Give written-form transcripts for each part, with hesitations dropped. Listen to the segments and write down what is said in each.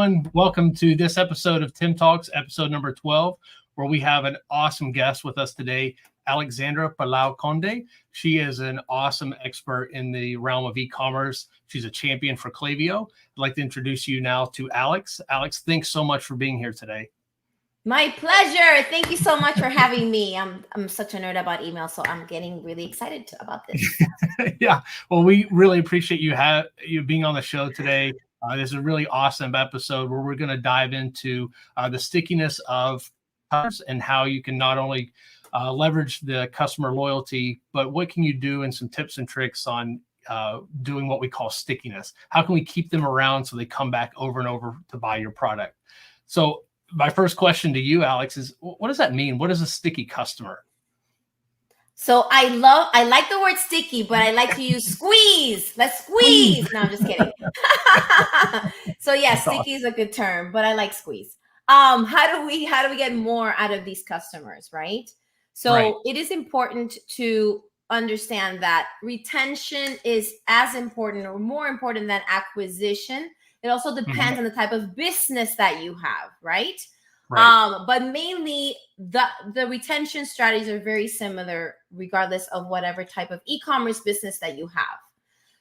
everyone. Welcome to this episode of Tim Talks, episode number 12, where we have an awesome guest with us today, Alexandra Palau Conde. She is an awesome expert in the realm of e-commerce. She's a champion for Klaviyo. I'd like to introduce you now to Alex. Alex, thanks so much for being here today. My pleasure. Thank you so much for having me. I'm such a nerd about email, so I'm getting really excited about this. Yeah, well, we really appreciate you being on the show today. This is a really awesome episode where we're going to dive into the stickiness of customers and how you can not only leverage the customer loyalty, but what can you do and some tips and tricks on doing what we call stickiness. How can we keep them around so they come back over and over to buy your product? So my first question to you, Alex, is what does that mean? What is a sticky customer? So I like the word sticky, but I like to use squeeze. Let's squeeze. No, I'm just kidding. So yeah, sticky is a good term, but I like squeeze. How do we get more out of these customers, right? So It is important to understand that retention is as important or more important than acquisition. It also depends on the type of business that you have, right? But mainly the retention strategies are very similar regardless of whatever type of e-commerce business that you have.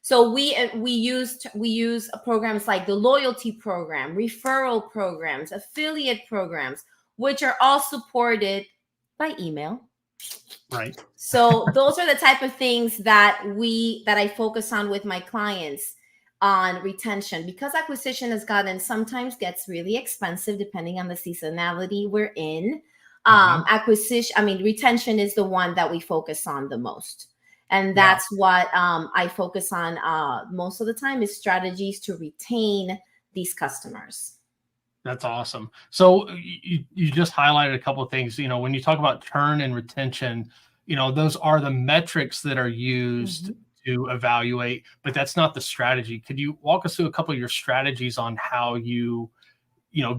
So we use programs like the loyalty program, referral programs, affiliate programs, which are all supported by email. Right. So those are the type of things that I focus on with my clients on retention, because acquisition sometimes gets really expensive depending on the seasonality we're in. Retention is the one that we focus on the most. And that's what I focus on most of the time, is strategies to retain these customers. That's awesome. So you just highlighted a couple of things. You know, when you talk about churn and retention, you know, those are the metrics that are used to evaluate, but that's not the strategy. Could you walk us through a couple of your strategies on how you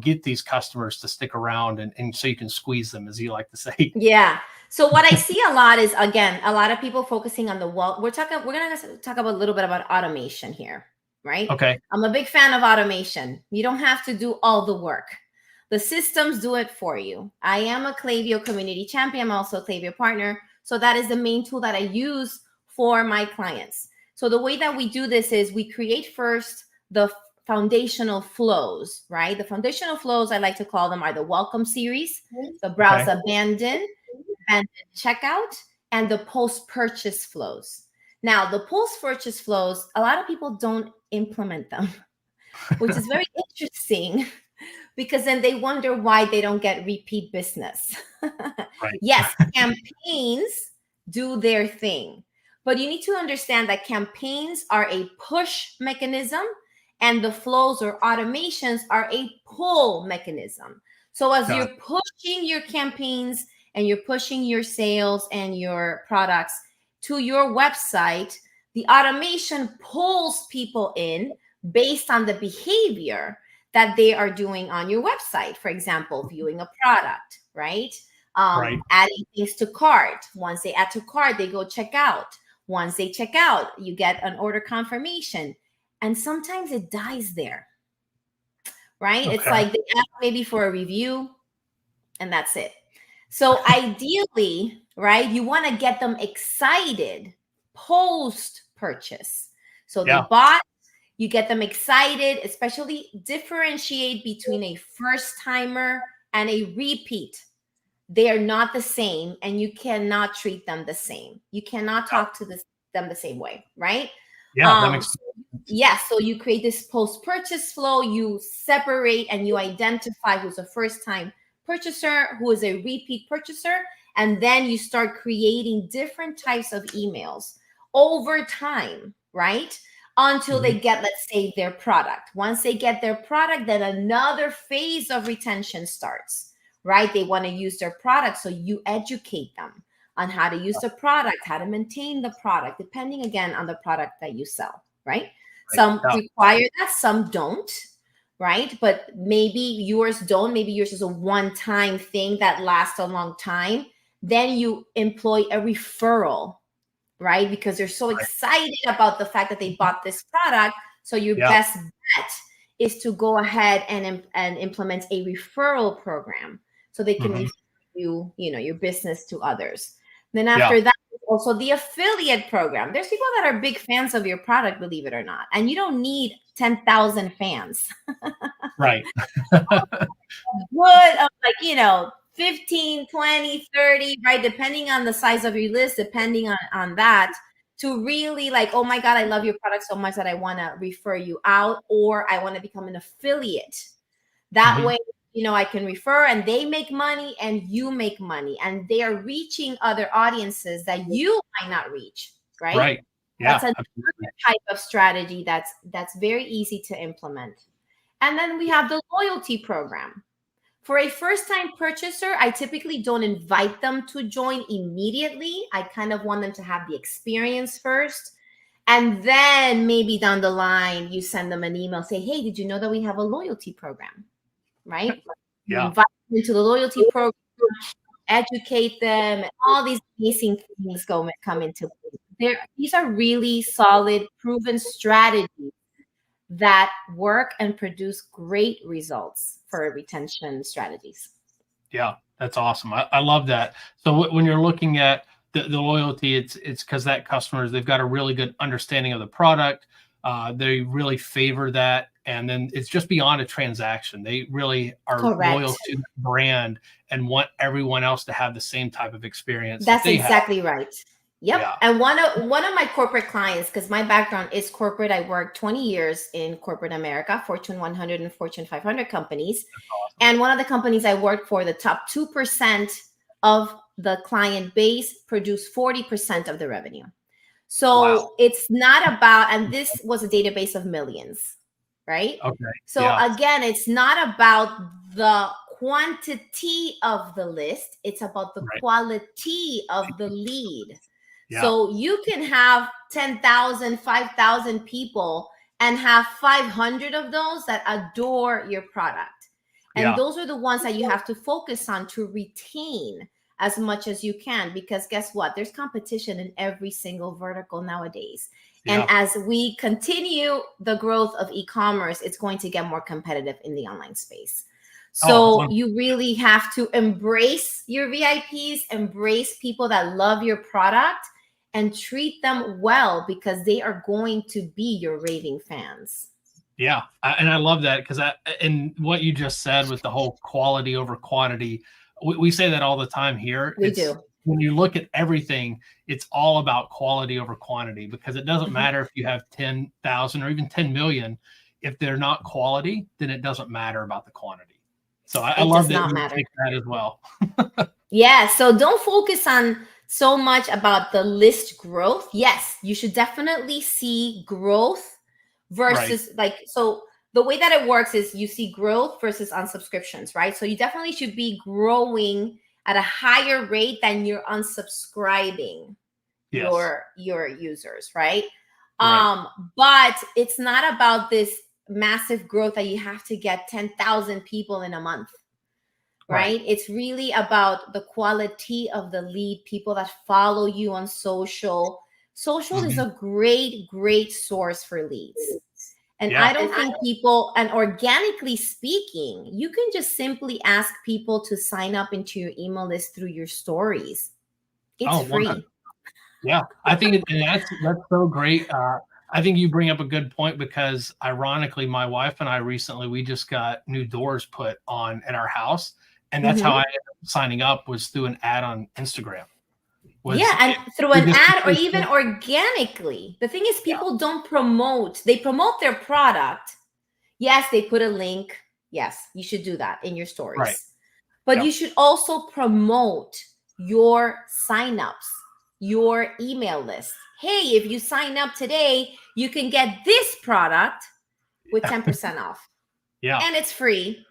get these customers to stick around and so you can squeeze them, as you like to say? Yeah. So what I see a lot is, again, a lot of people focusing on we're going to talk about a little bit about automation here, right? Okay. I'm a big fan of automation. You don't have to do all the work. The systems do it for you. I am a Klaviyo community champion. I'm also a Klaviyo partner. So that is the main tool that I use for my clients. So the way that we do this is we create first the foundational flows, right? The foundational flows, I like to call them, are the welcome series, the browse abandon checkout, and the post-purchase flows. Now, the post-purchase flows, a lot of people don't implement them, which is very interesting, because then they wonder why they don't get repeat business. Yes, campaigns do their thing. But you need to understand that campaigns are a push mechanism and the flows or automations are a pull mechanism. So as you're pushing your campaigns and you're pushing your sales and your products to your website, the automation pulls people in based on the behavior that they are doing on your website. For example, viewing a product, right? Adding things to cart. Once they add to cart, they go check out. Once they check out, you get an order confirmation. And sometimes it dies there, right? It's like they ask maybe for a review and that's it. So ideally, right, you want to get them excited post-purchase. So they bought, you get them excited, especially differentiate between a first-timer and a repeat. They are not the same, and you cannot treat them the same. You cannot talk to them the same way, right? Yeah, that makes sense. Yeah, so you create this post-purchase flow, you separate and you identify who's a first-time purchaser, who is a repeat purchaser, and then you start creating different types of emails over time, right? Until they get, let's say, their product. Once they get their product, then another phase of retention starts, right? They want to use their product, so you educate them on how to use the product, how to maintain the product, depending, again, on the product that you sell, right? Some require that, some don't, right? But maybe yours don't. Maybe yours is a one-time thing that lasts a long time. Then you employ a referral, right? Because they're so excited about the fact that they bought this product. So your best bet is to go ahead and implement a referral program so they can refer you, your business to others. Then after that, also the affiliate program. There's people that are big fans of your product, believe it or not, and you don't need 10,000 fans. Right. Good of 15, 20, 30, right? Depending on the size of your list, depending on that, to really oh my God, I love your product so much that I want to refer you out, or I want to become an affiliate. That way, I can refer and they make money and you make money, and they are reaching other audiences that you might not reach, right? Right. Yeah. That's another type of strategy that's very easy to implement. And then we have the loyalty program. For a first-time purchaser, I typically don't invite them to join immediately. I kind of want them to have the experience first. And then maybe down the line, you send them an email, say, hey, did you know that we have a loyalty program? Right? You invite them into the loyalty program, educate them, and all these amazing things come into play. These are really solid, proven strategies that work and produce great results for retention strategies. Yeah, that's awesome. I love that. So when you're looking at the loyalty, it's because that customers, they've got a really good understanding of the product. They really favor that. And then it's just beyond a transaction. They really are loyal to the brand and want everyone else to have the same type of experience. That's exactly right. Yep. Yeah. And one of my corporate clients, because my background is corporate, I worked 20 years in corporate America, Fortune 100 and Fortune 500 companies. Awesome. And one of the companies I worked for, the top 2% of the client base produced 40% of the revenue. So it's not about, and this was a database of millions, right? Okay. So again, it's not about the quantity of the list. It's about the quality of the lead. Yeah. So you can have 10,000, 5,000 people and have 500 of those that adore your product. And those are the ones that you have to focus on to retain as much as you can, because guess what? There's competition in every single vertical nowadays. Yeah. And as we continue the growth of e-commerce, it's going to get more competitive in the online space. So you really have to embrace your VIPs, embrace people that love your product, and treat them well, because they are going to be your raving fans. Yeah. And I love that, because and what you just said with the whole quality over quantity, we say that all the time here. We do. When you look at everything, it's all about quality over quantity, because it doesn't matter if you have 10,000 or even 10 million. If they're not quality, then it doesn't matter about the quantity. So I love that you take that as well. Yeah. So don't focus on so much about the list growth. Yes, you should definitely see growth versus so the way that it works is you see growth versus unsubscriptions, right? So you definitely should be growing at a higher rate than you're unsubscribing your users, right? But it's not about this massive growth that you have to get 10,000 people in a month, right? It's really about the quality of the lead, people that follow you on social. Social is a great source for leads. And I don't think people, and organically speaking, you can just simply ask people to sign up into your email list through your stories. It's free. Yeah, I think that's so great. I think you bring up a good point, because ironically, my wife and I recently, we just got new doors put on at our house. And that's how I ended up signing up, was through an ad on Instagram. And through an ad, or even organically. The thing is, people don't promote. They promote their product. Yes, they put a link. Yes, you should do that in your stories. But you should also promote your signups, your email list. Hey, if you sign up today, you can get this product with 10% off. And it's free.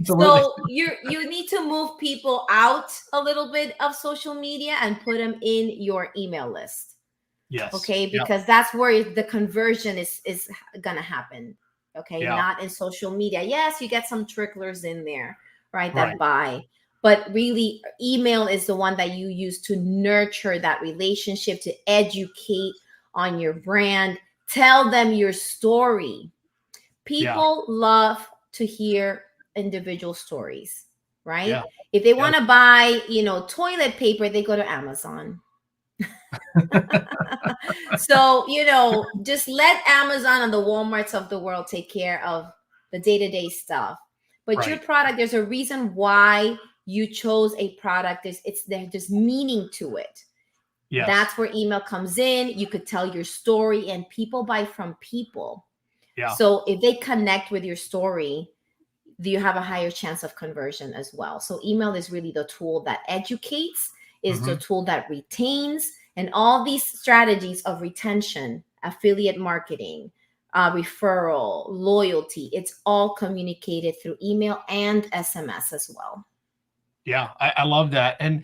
So you need to move people out a little bit of social media and put them in your email list. Yes. Okay, because that's where the conversion is gonna happen. Okay, not in social media. Yes, you get some tricklers in there, right? That buy. But really, email is the one that you use to nurture that relationship, to educate on your brand, tell them your story. People love to hear individual stories, right? Yeah. If they want to buy, toilet paper, they go to Amazon. So, just let Amazon and the Walmarts of the world take care of the day-to-day stuff. But your product, there's a reason why you chose a product. There's meaning to it. Yes. That's where email comes in. You could tell your story, and people buy from people. Yeah. So if they connect with your story, you have a higher chance of conversion as well. So email is really the tool that educates, is the tool that retains, and all these strategies of retention, affiliate marketing, referral, loyalty, it's all communicated through email and SMS as well. Yeah, I love that. And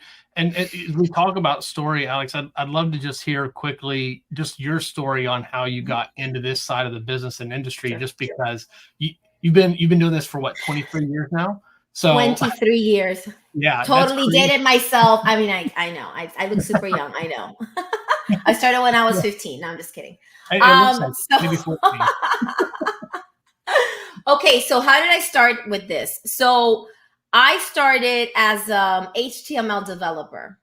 we talk about story, Alex. I'd love to just hear quickly just your story on how you got into this side of the business and industry, just because you've been doing this for what, 23 years now? So 23 years. Yeah. Totally dated myself. I mean, I know. I look super young. I know. I started when I was 15. No, I'm just kidding. It looks like maybe 14. Okay, so how did I start with this? So I started as HTML developer.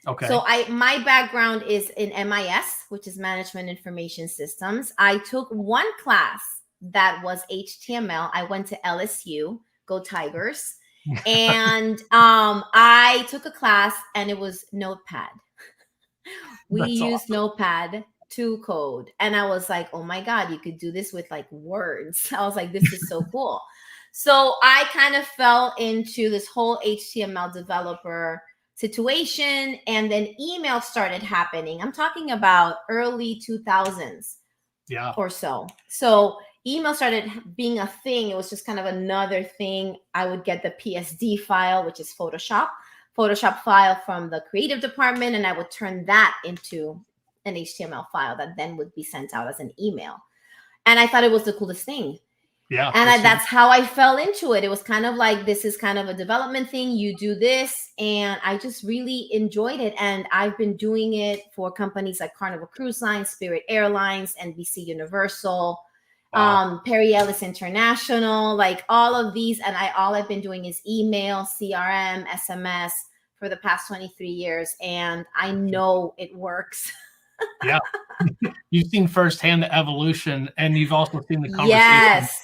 Okay. So my background is in MIS, which is Management Information Systems. I took one class that was HTML. I went to LSU, go Tigers. And I took a class and it was Notepad. We used Notepad to code. And I was like, oh my God, you could do this with like words. I was like, this is so cool. So I kind of fell into this whole HTML developer situation, and then email started happening. I'm talking about early 2000s or so. So email started being a thing. It was just kind of another thing. I would get the PSD file, which is Photoshop file from the creative department, and I would turn that into an HTML file that then would be sent out as an email. And I thought it was the coolest thing. Yeah. And that's how I fell into it. It was kind of like, this is kind of a development thing. You do this. And I just really enjoyed it. And I've been doing it for companies like Carnival Cruise Line, Spirit Airlines, NBC Universal, Perry Ellis International, like all of these. And all I've been doing is email, CRM, SMS for the past 23 years. And I know it works. Yeah. You've seen firsthand the evolution, and you've also seen the conversation. Yes.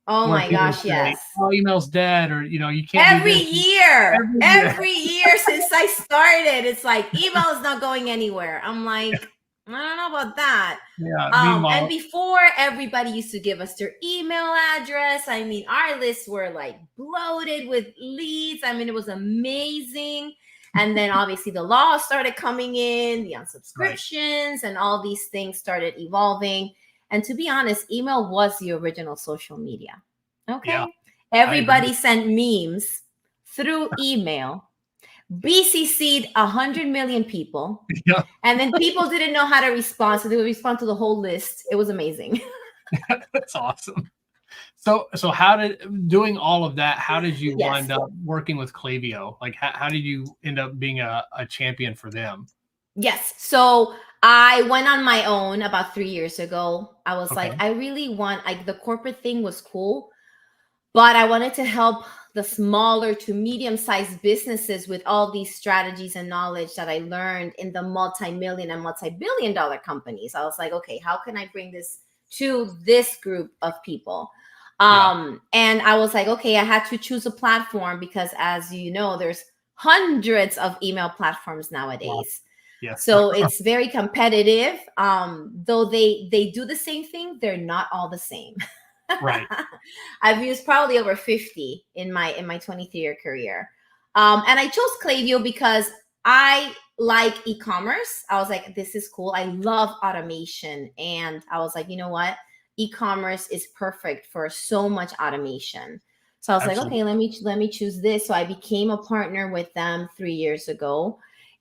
Oh my gosh, say, yes. Oh, email's dead, or you can't. Every year since I started, it's like email is not going anywhere. I'm like, I don't know about that. Yeah. And before, everybody used to give us their email address. I mean, our lists were like bloated with leads. I mean, it was amazing. And then obviously the laws started coming in, the unsubscriptions, and all these things started evolving. And to be honest, email was the original social media. Okay. Yeah, everybody sent memes through email, BCC'd 100 million people. Yeah. And then people didn't know how to respond. So they would respond to the whole list. It was amazing. That's awesome. So doing all of that, how did you wind up working with Klaviyo? Like, how did you end up being a champion for them? Yes. So I went on my own about 3 years ago. I was like, I really want, like, the corporate thing was cool, but I wanted to help the smaller to medium-sized businesses with all these strategies and knowledge that I learned in the multi-million and multi-billion-dollar companies. I was like, okay, how can I bring this to this group of people? And I was like, okay, I had to choose a platform because, as you know, there's hundreds of email platforms nowadays. Wow. Yes. So it's very competitive. Though they do the same thing, they're not all the same. Right. I've used probably over 50 in my 23-year career. And I chose Klaviyo because I like e-commerce. I was like, this is cool. I love automation. And I was like, you know what? E-commerce is perfect for so much automation. So I was like, okay, let me choose this. So I became a partner with them 3 years ago.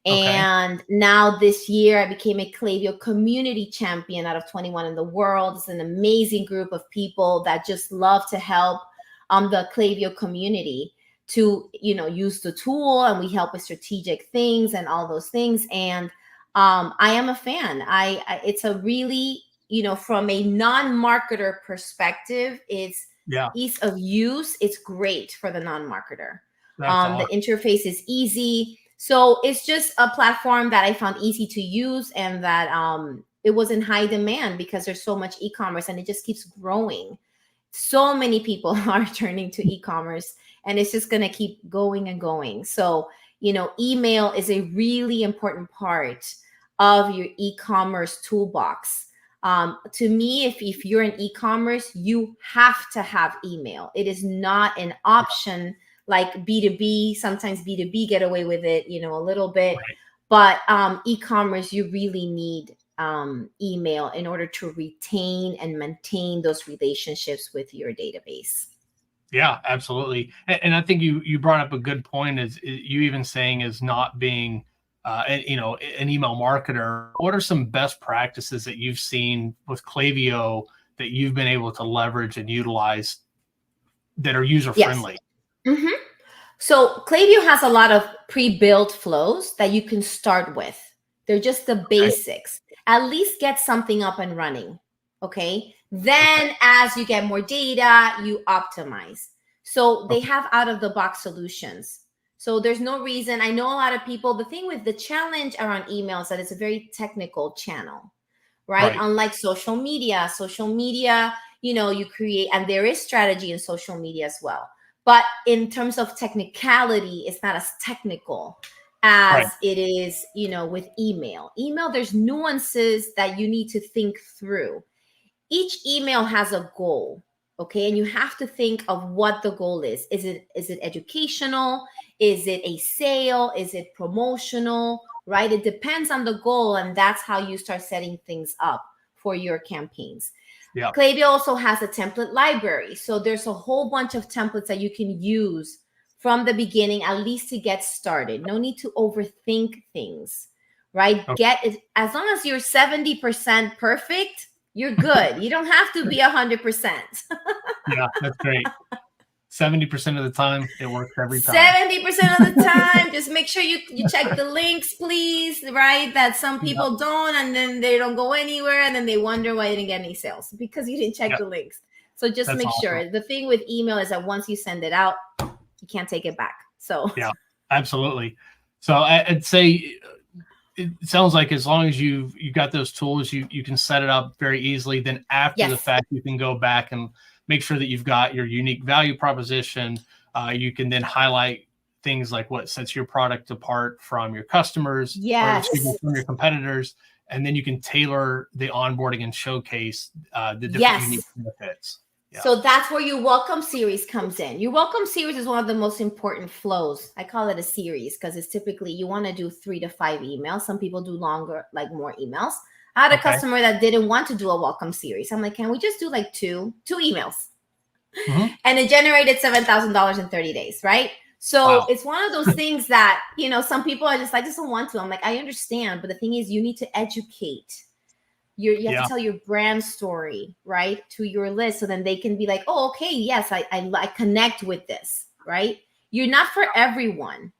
And now this year I became a Klaviyo community champion out of 21 in the world. It's an amazing group of people that just love to help the Klaviyo community to, use the tool, and we help with strategic things and all those things. And I am a fan. It's a really from a non-marketer perspective, it's ease of use. It's great for the non-marketer. Awesome. The interface is easy. So it's just a platform that I found easy to use, and that it was in high demand because there's so much e-commerce and it just keeps growing. So many people are turning to e-commerce, and it's just going to keep going and going. So, email is a really important part of your e-commerce toolbox. To me, if you're in e-commerce, you have to have email. It is not an option like B2B. Sometimes B2B get away with it, a little bit. Right. But e-commerce, you really need email in order to retain and maintain those relationships with your database. Yeah, absolutely. And I think you brought up a good point, is you even saying is not being an email marketer. What are some best practices that you've seen with Klaviyo that you've been able to leverage and utilize that are user friendly? Yes. Mm-hmm. So Klaviyo has a lot of pre-built flows that you can start with. They're just the basics. At least get something up and running. Okay. Then as you get more data, you optimize. So they have out of the box solutions. So there's no reason. I know a lot of people, the thing with the challenge around email is that it's a very technical channel, right? Unlike social media, you create, and there is strategy in social media as well. But in terms of technicality, it's not as technical as it is, with email. Email, there's nuances that you need to think through. Each email has a goal, okay? And you have to think of what the goal is. Is it educational? Is it a sale? Is it promotional, right? It depends on the goal, and that's how you start setting things up for your campaigns. Yeah. Klaviyo also has a template library. So there's a whole bunch of templates that you can use from the beginning, at least to get started. No need to overthink things, right? Okay. As long as you're 70% perfect, you're good. You don't have to be 100%. Yeah, that's great. 70% of the time, it works every time. 70% of the time, just make sure you check the links, please, right? That some people don't, and then they don't go anywhere, and then they wonder why they didn't get any sales because you didn't check the links. So just make sure. The thing with email is that once you send it out, you can't take it back. So yeah, absolutely. So I'd say it sounds like as long as you got those tools, you can set it up very easily. Then after the fact, you can go back and make sure that you've got your unique value proposition. You can then highlight things like what sets your product apart from your customers, or from your competitors, and then you can tailor the onboarding and showcase the different unique benefits. Yeah. So that's where your welcome series comes in. Your welcome series is one of the most important flows. I call it a series because it's typically you want to do 3 to 5 emails. Some people do longer, like more emails. I had a customer that didn't want to do a welcome series. I'm like, can we just do like two emails? Mm-hmm. And it generated $7,000 in 30 days, right? So it's one of those things that, some people are just like, I just don't want to. I'm like, I understand. But the thing is, you need to educate. You have to tell your brand story, right, to your list. So then they can be like, oh, okay, yes, I connect with this, right? You're not for everyone,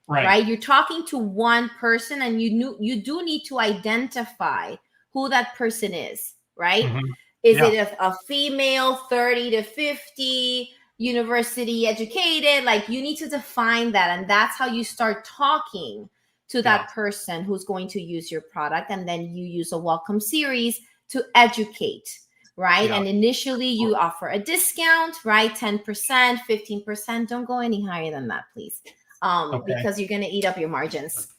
right? You're talking to one person, and you do need to identify who that person is, right? Mm-hmm. Is it a female, 30 to 50, university educated? Like, you need to define that. And that's how you start talking to that person who's going to use your product. And then you use a welcome series to educate, right? Yeah. And initially you offer a discount, right? 10%, 15%. Don't go any higher than that, please. Because you're going to eat up your margins.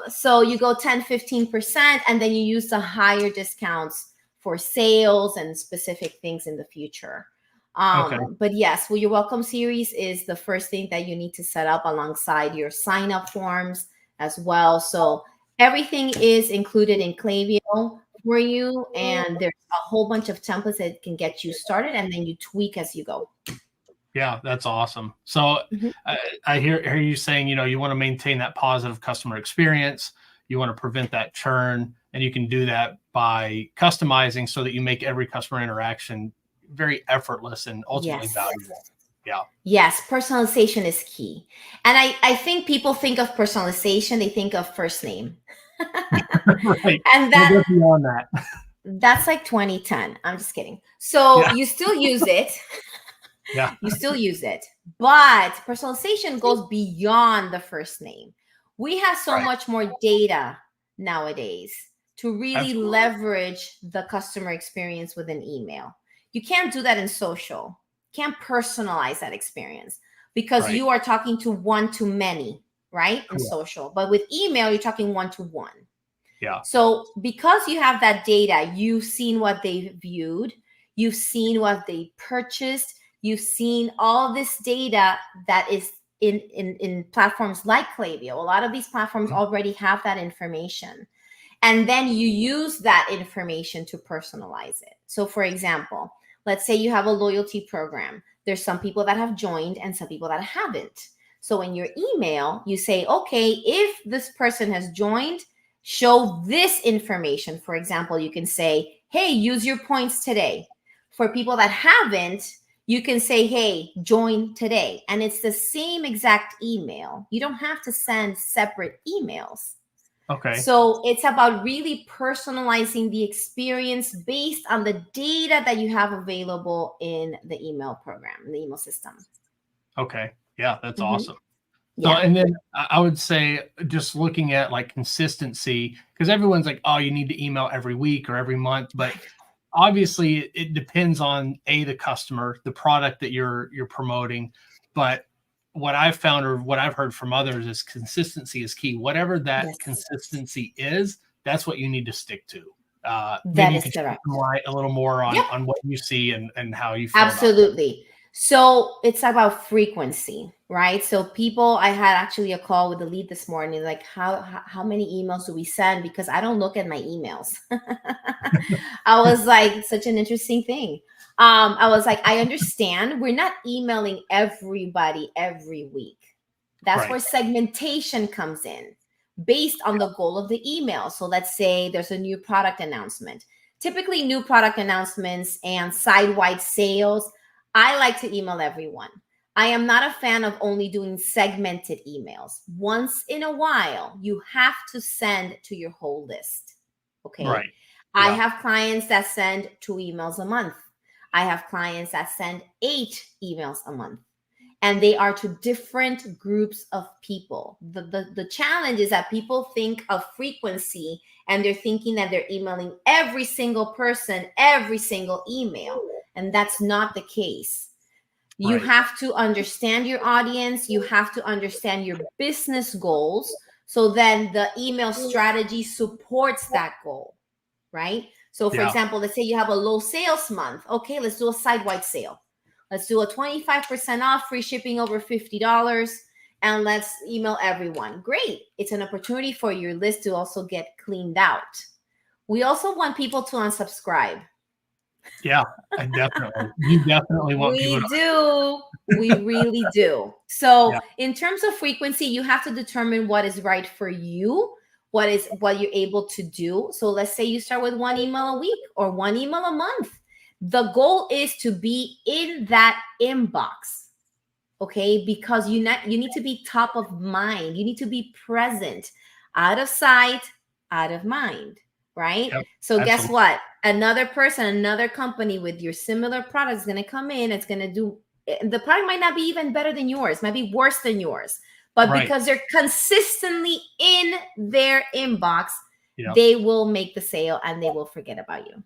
So you go 10, 15%, and then you use the higher discounts for sales and specific things in the future. But yes, well, your welcome series is the first thing that you need to set up alongside your sign up forms as well. So everything is included in Klaviyo for you. And there's a whole bunch of templates that can get you started, and then you tweak as you go. Yeah, that's awesome. So I hear you saying, you want to maintain that positive customer experience. You want to prevent that churn, and you can do that by customizing so that you make every customer interaction very effortless and ultimately valuable. Yeah. Yes, personalization is key. And I think people think of personalization, they think of first name. Right. And that beyond that. That's like 2010. I'm just kidding. So Yeah. you still use it. Yeah. You still use it, but personalization goes beyond the first name. We have so Right. much more data nowadays to really Absolutely. leverage the customer experience with an email. You can't do that in social. Can't personalize that experience because Right. you are talking to one to many, right? In Correct. social. But with email, you're talking one to one. Yeah. So because you have that data, you've seen what they viewed, you've seen what they purchased, you've seen all this data that is in platforms like Klaviyo. A lot of these platforms Mhm. already have that information. And then you use that information to personalize it. So for example, let's say you have a loyalty program. There's some people that have joined and some people that haven't. So in your email, you say, okay, if this person has joined, show this information. For example, you can say, hey, use your points today. For people that haven't, you can say, hey, join today. And it's the same exact email. You don't have to send separate emails. Okay. So it's about really personalizing the experience based on the data that you have available in the email program, in the email system. Okay. Yeah, that's Mm-hmm. awesome. So, Yeah. and then I would say just looking at like consistency, because everyone's like, oh, you need to email every week or every month, but obviously it depends on the customer, the product that you're promoting. But what I've found or what I've heard from others is consistency is key. Whatever that Yes. consistency is, that's what you need to stick to. That Maybe you is could shed correct. some light a little more Yep. on what you see and how you feel about that. Absolutely. So it's about frequency, right? So people, I had actually a call with the lead this morning, like how many emails do we send? Because I don't look at my emails. I was like, such an interesting thing. I was like, I understand we're not emailing everybody every week. That's Right. where segmentation comes in based on the goal of the email. So let's say there's a new product announcement. Typically, new product announcements and side-wide sales, I like to email everyone. I am not a fan of only doing segmented emails. Once in a while, you have to send to your whole list. Okay. Right. I Yeah. have clients that send 2 emails a month. I have clients that send 8 emails a month. And they are to different groups of people. The challenge is that people think of frequency and they're thinking that they're emailing every single person, every single email. And that's not the case. You Right. have to understand your audience. You have to understand your business goals. So then the email strategy supports that goal, right? So for Yeah. example, let's say you have a low sales month. Okay, let's do a side-wide sale. Let's do a 25% off, free shipping over $50, and let's email everyone. Great. It's an opportunity for your list to also get cleaned out. We also want people to unsubscribe. Yeah. I definitely. You definitely want people We to. do. We really do. So, Yeah. in terms of frequency, you have to determine what is right for you, what you're able to do. So, let's say you start with 1 email a week or 1 email a month. The goal is to be in that inbox, okay? Because you need to be top of mind. You need to be present, out of sight, out of mind, right? Yep. So guess Absolutely. what? Another person, another company with your similar product is going to come in. It's going to do, the product might not be even better than yours, might be worse than yours. But Right. because they're consistently in their inbox, Yep. they will make the sale and they will forget about you.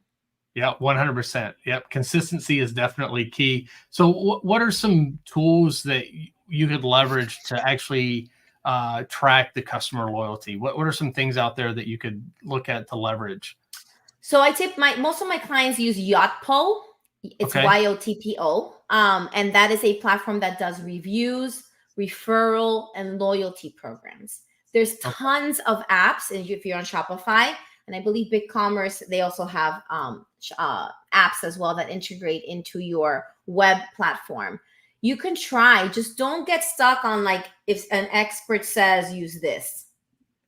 Yeah, 100%. Yep. Consistency is definitely key. So what are some tools that you could leverage to actually track the customer loyalty? What are some things out there that you could look at to leverage? So I tip most of my clients use Yotpo. It's Okay. YOTPO. And that is a platform that does reviews, referral, and loyalty programs. There's Okay. tons of apps, and if you're on Shopify, and I believe BigCommerce, they also have apps as well that integrate into your web platform. You can try, just don't get stuck on like if an expert says use this.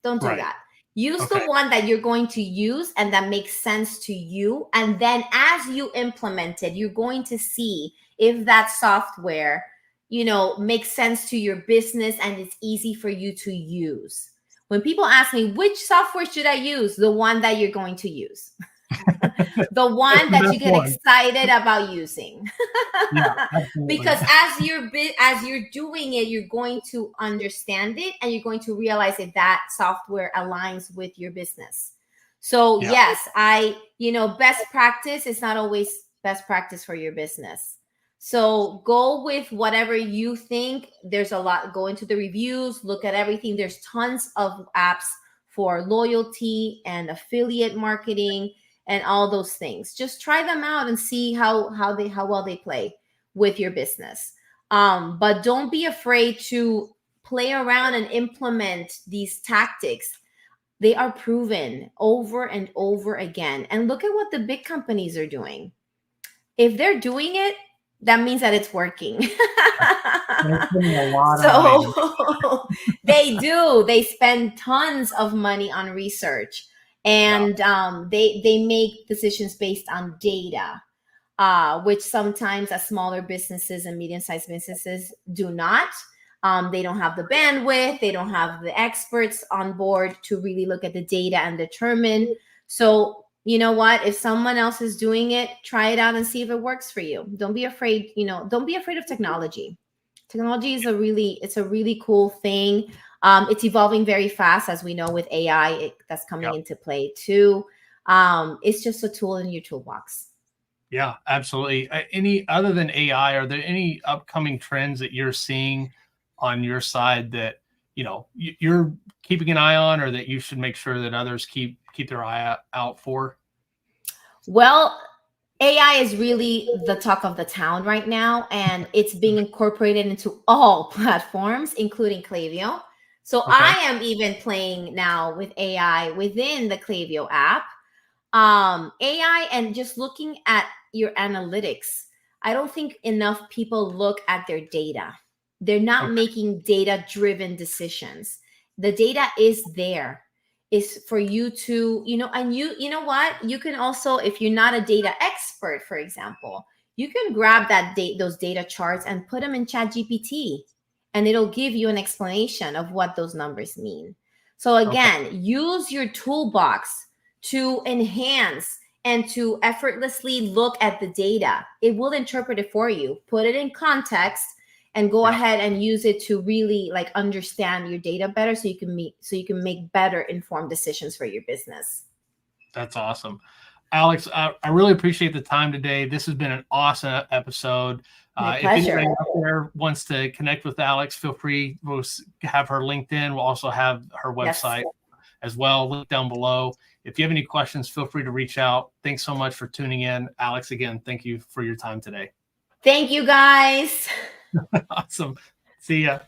Don't do Right. that. Use the Okay. one that you're going to use and that makes sense to you. And then as you implement it, you're going to see if that software, makes sense to your business and it's easy for you to use. When people ask me, which software should I use? The one that you're going to use. The one that you get excited about using. Yeah, absolutely. Because as you're doing it, you're going to understand it, and you're going to realize that that software aligns with your business. So yes, best practice is not always best practice for your business. So go with whatever you think. There's a lot. Go into the reviews, look at everything. There's tons of apps for loyalty and affiliate marketing and all those things. Just try them out and see how well they play with your business. But don't be afraid to play around and implement these tactics. They are proven over and over again. And look at what the big companies are doing. If they're doing it, that means that it's working. So they do. They spend tons of money on research, and they make decisions based on data, which sometimes as smaller businesses and medium-sized businesses do not. They don't have the bandwidth. They don't have the experts on board to really look at the data and determine. So you know what? If someone else is doing it, try it out and see if it works for you. Don't be afraid. Don't be afraid of technology. Technology is a really cool thing. It's evolving very fast, as we know, with AI that's coming into play too. It's just a tool in your toolbox. Yeah, absolutely. Any other than AI, are there any upcoming trends that you're seeing on your side that you're keeping an eye on, or that you should make sure that others keep their eye out for? Well, AI is really the talk of the town right now, and it's being incorporated into all platforms, including Klaviyo. So I am even playing now with AI within the Klaviyo app. AI and just looking at your analytics. I don't think enough people look at their data. They're not making data-driven decisions. The data is there. Is for you to, and you know what? You can also, if you're not a data expert, for example, you can grab those data charts and put them in ChatGPT, and it'll give you an explanation of what those numbers mean. So again, use your toolbox to enhance and to effortlessly look at the data. It will interpret it for you, put it in context, and go ahead and use it to really understand your data better, so you can make better informed decisions for your business. That's awesome. Alex, I really appreciate the time today. This has been an awesome episode. My pleasure. If anybody out there wants to connect with Alex, feel free. We'll have her LinkedIn. We'll also have her website as well, link down below. If you have any questions, feel free to reach out. Thanks so much for tuning in. Alex, again, thank you for your time today. Thank you, guys. Awesome. See ya.